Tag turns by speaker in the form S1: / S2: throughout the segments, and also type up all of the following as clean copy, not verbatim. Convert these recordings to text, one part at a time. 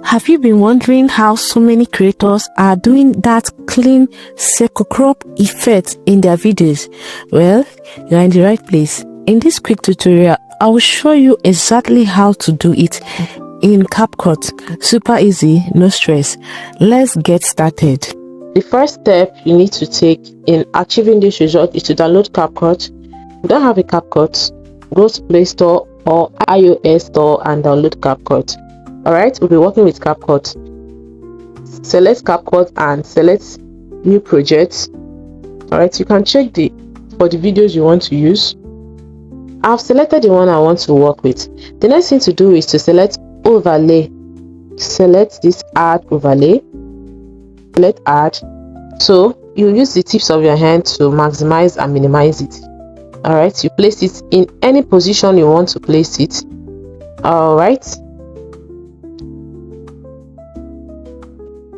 S1: Have you been wondering how so many creators are doing that clean circle crop effect in their videos? Well, you're in the right place. In this quick tutorial, I will show you exactly how to do it in CapCut. Super easy, no stress. Let's get started. The first step you need to take in achieving this result is to download CapCut. If you don't have a CapCut, go to Play Store or iOS Store and download CapCut. Alright, we'll be working with CapCut. Select CapCut and select new projects. Alright, you can check for the videos you want to use. I've selected the one I want to work with. The next thing to do is to select overlay. Select this add overlay. Select add. So you use the tips of your hand to maximize and minimize it. Alright, you place it in any position you want to place it. Alright.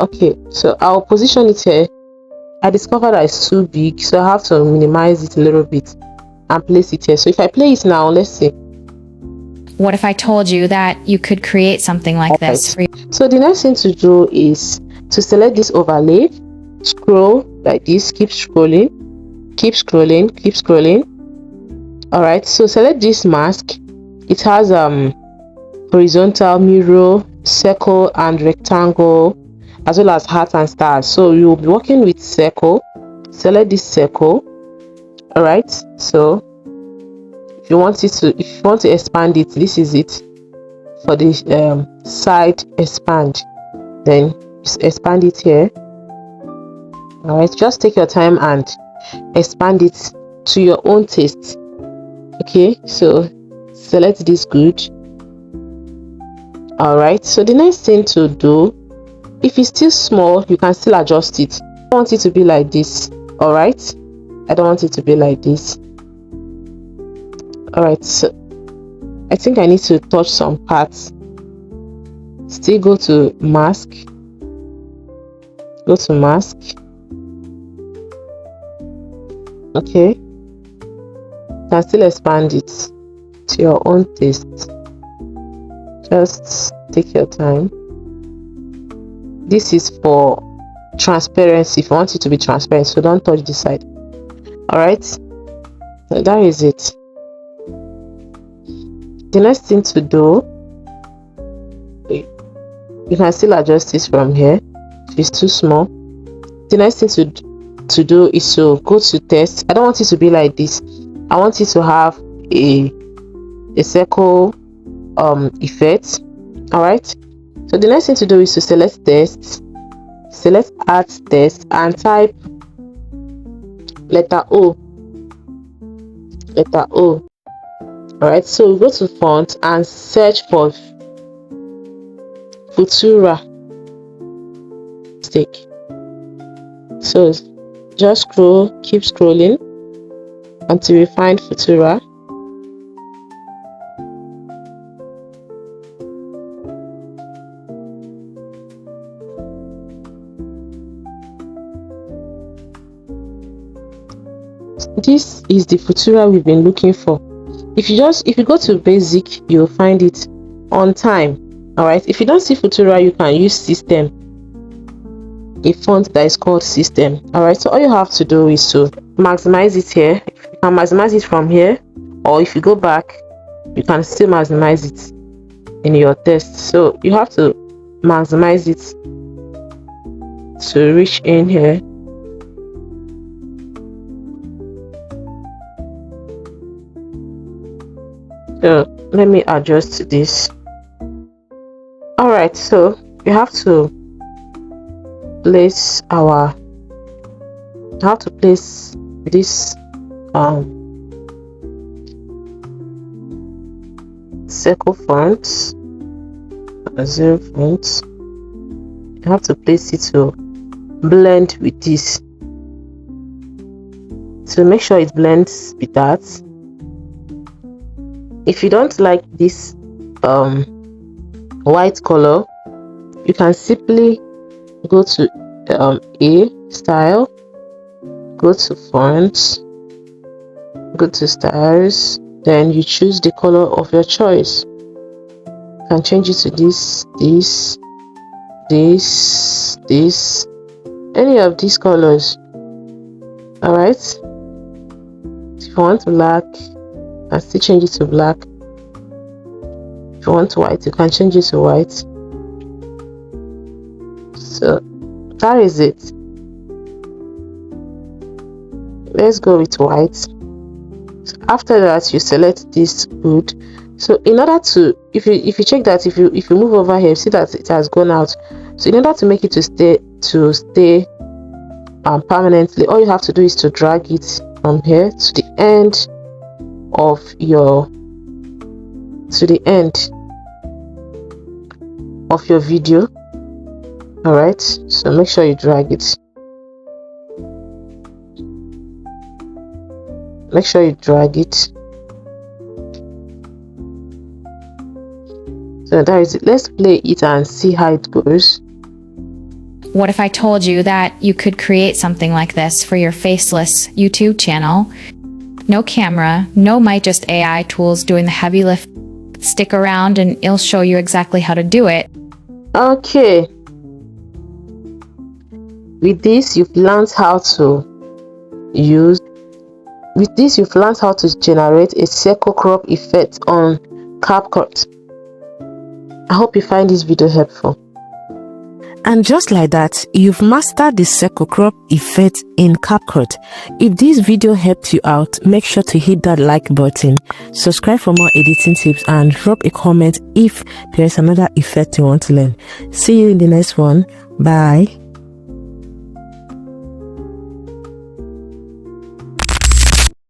S1: Okay, so I'll position it here. I discovered that it's too big, so I have to minimize it a little bit and place it here. So if I play it now, let's see.
S2: What if I told you that you could create something like this for you?
S1: So the next thing to do is to select this overlay, scroll like this, keep scrolling, keep scrolling, keep scrolling. Alright, so select this mask. It has horizontal, mirror, circle and rectangle, as well as heart and stars. So you'll be working with circle. Select this circle. Alright, so if you want to expand it, this is it. For the side expand, then just expand it here. Alright, just take your time and expand it to your own taste. Okay, so select this good. Alright, so the next thing to do, if it's still small, you can still adjust it. I want it to be like this. Alright, I don't want it to be like this. Alright, so I think I need to touch some parts. Still go to mask. Go to mask. Okay, you can still expand it to your own taste. Just take your time. This is for transparency, if you want it to be transparent, so don't touch this side. Alright, so that is it. The next thing to do, you can still adjust this from here if it's too small. The next thing to do is to go to test. I don't want it to be like this. I want it to have a circle effect. Alright, so the next thing to do is to select test, select add test and type letter O. Letter O. Alright, so we go to font and search for Futura stick. So just scroll, keep scrolling until we find Futura. This is the Futura we've been looking for. If you go to basic, you'll find it on time. Alright, if you don't see Futura, you can use system, a font that is called system. Alright, so all you have to do is to maximize it here. You can maximize it from here, or if you go back, you can still maximize it in your test. So you have to maximize it to reach in here. So let me adjust this. Alright, so we have to place this circle font, zero font. You have to place it to blend with this. So make sure it blends with that. If you don't like this white color, you can simply go to A style, go to fonts, go to styles, then you choose the color of your choice. You can change it to this,
S3: this, any of these colors. All right, if you want black, and still change it to black. If you want white, you can change it to white. So that is it. Let's go with white. So after that, you select this hood. So in order to, if you check that, if you move over here, you see that it has gone out. So in order to make it to stay permanently, all you have to do is to drag it from here to the end of your video. All right, so make sure you drag it. Make sure you drag it. So that is it. Let's play it and see how it goes.
S2: What if I told you that you could create something like this for your faceless YouTube channel? No camera, no mic, just AI tools doing the heavy lift. Stick around and it'll show you exactly how to do it.
S3: Okay. With this, you've learned how to generate a circle crop effect on CapCut. I hope you find this video helpful.
S1: And just like that, you've mastered the circle crop effect in CapCut. If this video helped you out, make sure to hit that like button, subscribe for more editing tips, and drop a comment if there is another effect you want to learn. See you in the next one. Bye.